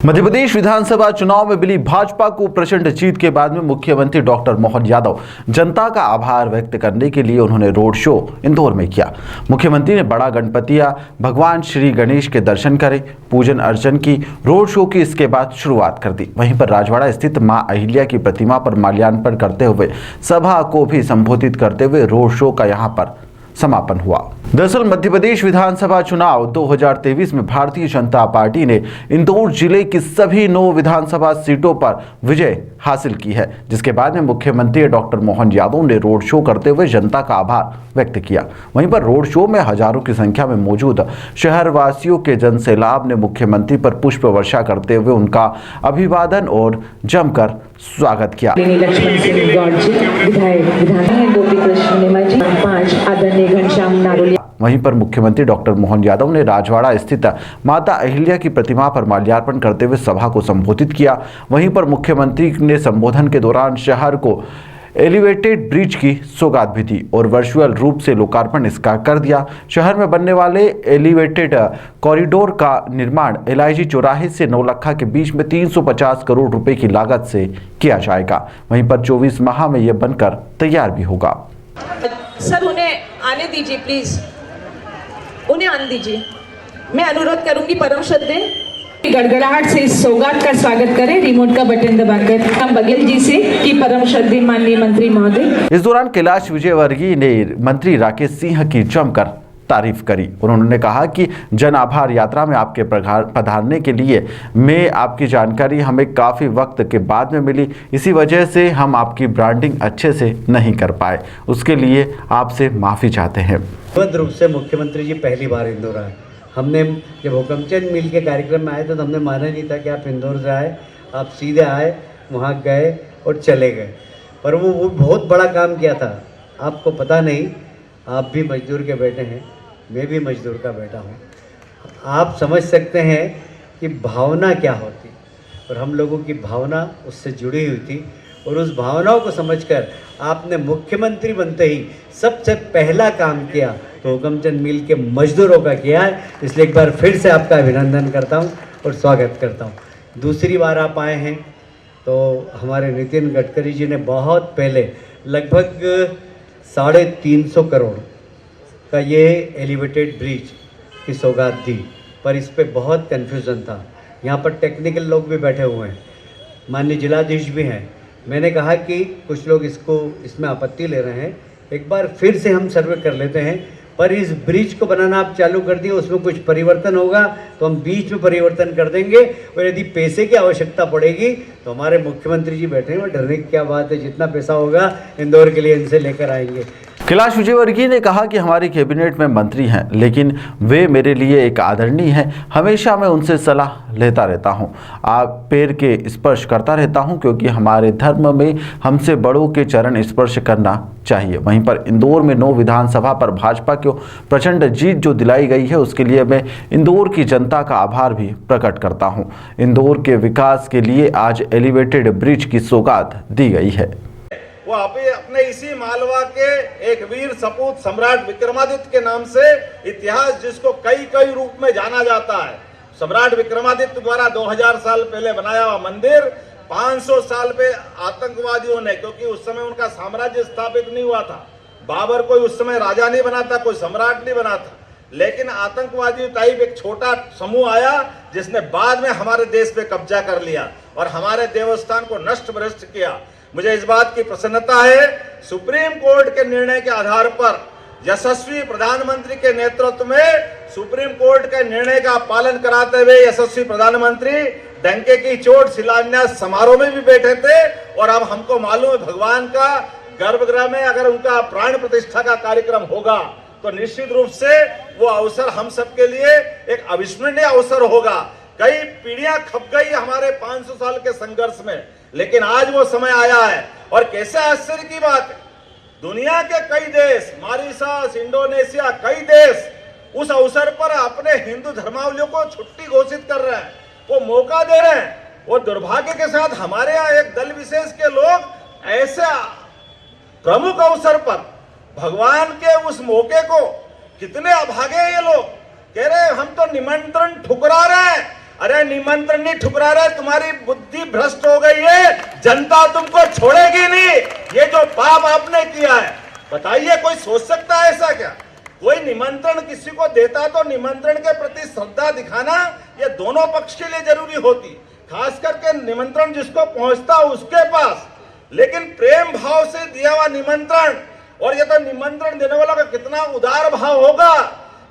मध्य प्रदेश विधानसभा चुनाव में मिली भाजपा को प्रचंड जीत के बाद में मुख्यमंत्री डॉक्टर मोहन यादव जनता का आभार व्यक्त करने के लिए उन्होंने रोड शो इंदौर में किया। मुख्यमंत्री ने बड़ा गणपतिया भगवान श्री गणेश के दर्शन करे, पूजन अर्चन की, रोड शो की इसके बाद शुरुआत कर दी। वहीं पर राजवाड़ा स्थित मां अहिल्या की प्रतिमा पर माल्यार्पण करते हुए सभा को भी संबोधित करते हुए रोड शो का यहां पर समापन हुआ। दरअसल मध्य प्रदेश विधानसभा चुनाव 2023 में भारतीय जनता पार्टी ने इंदौर जिले की सभी 9 विधानसभा सीटों पर विजय हासिल की है, जिसके बाद में मुख्यमंत्री डॉक्टर मोहन यादव ने रोड शो करते हुए जनता का आभार व्यक्त किया। वहीं पर रोड शो में हजारों की संख्या में मौजूद शहरवासियों के जनसैलाब ने मुख्यमंत्री पर पुष्प वर्षा करते हुए उनका अभिवादन और जमकर स्वागत किया। वहीं पर मुख्यमंत्री डॉक्टर मोहन यादव ने राजवाड़ा स्थित माता अहिल्या की प्रतिमा पर माल्यार्पण करते हुए सभा को संबोधित किया। वहीं पर मुख्यमंत्री ने संबोधन के दौरान शहर को एलिवेटेड ब्रिज की सौगात भी दी और वर्चुअल रूप से लोकार्पण इसका कर दिया। शहर में बनने वाले एलिवेटेड कॉरिडोर का निर्माण एलआईजी चौराहे से नौलखा के बीच में 350 करोड़ रुपए की लागत से किया जाएगा। वहीं पर 24 माह में यह बनकर तैयार भी होगा। सर उन्हें आने दीजिए, प्लीज उन्हें आने दीजिए। मैं अनुरोध करूंगी परम श्रद्धेय गड़गड़ाहट से इस सौगात का स्वागत करें रिमोट का बटन दबाकर हम बघेल जी से कि परम श्रद्धेय माननीय मंत्री महोदय। इस दौरान कैलाश विजयवर्गीय ने मंत्री राकेश सिंह की जमकर तारीफ करी और उन्होंने कहा कि जन आभार यात्रा में आपके पधारने के लिए मैं आपकी जानकारी हमें काफ़ी वक्त के बाद में मिली, इसी वजह से हम आपकी ब्रांडिंग अच्छे से नहीं कर पाए, उसके लिए आपसे माफ़ी चाहते हैं। नियमित रूप से मुख्यमंत्री जी पहली बार इंदौर आए। हमने जब हुकमचंद मिल के कार्यक्रम में आए तो हमने माना नहीं था कि आप इंदौर से आए, आप सीधे आए, वहाँ गए और चले गए, पर वो बहुत बड़ा काम किया था। आपको पता नहीं, आप भी मजदूर के बेटे हैं, मैं भी मजदूर का बेटा हूँ। आप समझ सकते हैं कि भावना क्या होती, और हम लोगों की भावना उससे जुड़ी हुई थी, और उस भावनाओं को समझकर आपने मुख्यमंत्री बनते ही सबसे पहला काम किया तो हुकमचंद मिल के मजदूरों का किया है। इसलिए एक बार फिर से आपका अभिनंदन करता हूँ और स्वागत करता हूँ। दूसरी बार आप आए हैं तो हमारे नितिन गडकरी जी ने बहुत पहले लगभग 350 करोड़ का ये एलिवेटेड ब्रिज की सौगात दी, पर इस पे बहुत कन्फ्यूज़न था। यहाँ पर टेक्निकल लोग भी बैठे हुए हैं, माननीय जिलाधीश भी हैं। मैंने कहा कि कुछ लोग इसमें आपत्ति ले रहे हैं, एक बार फिर से हम सर्वे कर लेते हैं, पर इस ब्रिज को बनाना आप चालू कर दिए, उसमें कुछ परिवर्तन होगा तो हम बीच में परिवर्तन कर देंगे, और यदि पैसे की आवश्यकता पड़ेगी तो हमारे मुख्यमंत्री जी बैठे हैं, डरने की क्या बात है, जितना पैसा होगा इंदौर के लिए इनसे लेकर आएंगे। कैलाश विजयवर्गीय ने कहा कि हमारी कैबिनेट में मंत्री हैं, लेकिन वे मेरे लिए एक आदरणीय हैं, हमेशा मैं उनसे सलाह लेता रहता हूं, आप पैर के स्पर्श करता रहता हूं, क्योंकि हमारे धर्म में हमसे बड़ों के चरण स्पर्श करना चाहिए। वहीं पर इंदौर में 9 विधानसभा पर भाजपा को प्रचंड जीत जो दिलाई गई है, उसके लिए मैं इंदौर की जनता का आभार भी प्रकट करता हूं। इंदौर के विकास के लिए आज एलिवेटेड ब्रिज की सौगात दी गई है। वो अपने इसी मालवा के एक वीर सपूत सम्राट विक्रमादित्य के नाम से इतिहास, जिसको कई कई रूप में जाना जाता है। सम्राट विक्रमादित्य द्वारा 2000 साल पहले बनाया हुआ मंदिर 500 साल पे आतंकवादियों ने, क्योंकि उस समय उनका साम्राज्य स्थापित नहीं हुआ था, बाबर कोई उस समय राजा नहीं बना था, कोई सम्राट नहीं बना था, लेकिन आतंकवादियों टाइप एक छोटा समूह आया जिसने बाद में हमारे देश पे कब्जा कर लिया और हमारे देवस्थान को नष्ट भ्रष्ट किया। मुझे इस बात की प्रसन्नता है, सुप्रीम कोर्ट के निर्णय के आधार पर यशस्वी प्रधानमंत्री के नेतृत्व में सुप्रीम कोर्ट के निर्णय का पालन कराते हुए यशस्वी प्रधानमंत्री डंके की चोट शिलान्यास समारोह में भी बैठे थे, और अब हमको मालूम है भगवान का गर्भगृह में अगर उनका प्राण प्रतिष्ठा का कार्यक्रम होगा तो निश्चित रूप से वो अवसर हम सबके लिए एक अविस्मरणीय अवसर होगा। कई पीढ़ियां खप गई हमारे 500 साल के संघर्ष में, लेकिन आज वो समय आया है। और कैसे आश्चर्य की बात है, दुनिया के कई देश, मॉरिशस, इंडोनेशिया, कई देश उस अवसर पर अपने हिंदू धर्मावलंबियों को छुट्टी घोषित कर रहे हैं, वो मौका दे रहे हैं। वो दुर्भाग्य के साथ हमारे यहाँ एक दल विशेष के लोग ऐसे प्रमुख अवसर पर भगवान के उस मौके को, कितने अभागे ये लोग कह रहे हैं हम तो निमंत्रण ठुकरा रहे हैं, अरे निमंत्रण नहीं ठुकरा रहे, तुम्हारी बुद्धि भ्रष्ट हो गई है, जनता तुमको छोड़ेगी नहीं। ये जो पाप आपने किया है, बताइए कोई सोच सकता है ऐसा क्या? कोई निमंत्रण किसी को देता तो निमंत्रण के प्रति श्रद्धा दिखाना ये दोनों पक्ष के लिए जरूरी होती, खास करके निमंत्रण जिसको पहुंचता उसके पास। लेकिन प्रेम भाव से दिया हुआ निमंत्रण, और ये तो निमंत्रण देने वालों का कितना उदार भाव होगा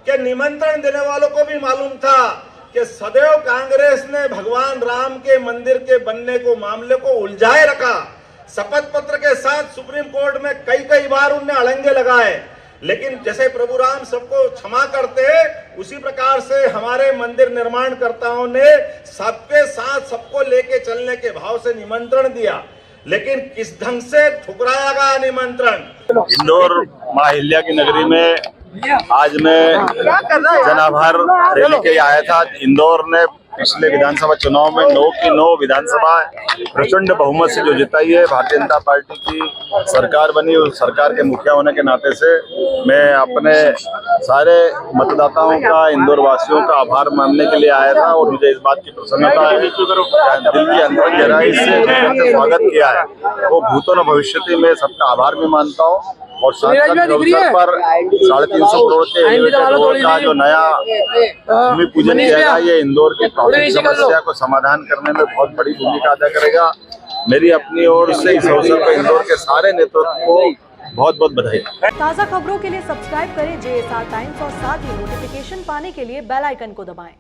कि निमंत्रण देने वालों को भी मालूम था कि सदैव कांग्रेस ने भगवान राम के मंदिर के बनने को मामले को उलझाए रखा। शपथ पत्र के साथ सुप्रीम कोर्ट में कई बार उनने अड़ंगे लगाए, लेकिन जैसे प्रभु राम सबको क्षमा करते हैं, उसी प्रकार से हमारे मंदिर निर्माणकर्ताओं ने सबके साथ सबको लेके चलने के भाव से निमंत्रण दिया। लेकिन किस ढंग से ठुकराया गया निमंत्रण। इंदौर मां अहिल्या की नगरी में आज मैं जन आभार रैली के लिए आया था। इंदौर ने पिछले विधानसभा चुनाव में 9 की 9 विधानसभा प्रचंड बहुमत से जो जिताई है, भारतीय जनता पार्टी की सरकार बनी। उस सरकार के मुखिया होने के नाते से मैं अपने सारे मतदाताओं का, इंदौर वासियों का आभार मानने के लिए आया था और मुझे इस बात की प्रसन्नता है, दिल की अंदर गहराई से स्वागत किया है। वो भूतो न भविष्यति में सबका आभार भी मानता हूँ। और साथ साथ अवसर पर 350 करोड़ के रोड का जो नया भूमि पूजन किया गया, ये इंदौर की ट्रैफिक समस्या को समाधान करने में बहुत बड़ी भूमिका अदा करेगा। मेरी अपनी ओर से इस अवसर पर इंदौर के सारे नेतृत्व को बहुत बहुत बधाई। ताज़ा खबरों के लिए सब्सक्राइब करें JSR टाइम्स और साथ ही नोटिफिकेशन पाने के लिए बेल आइकन को दबाएं।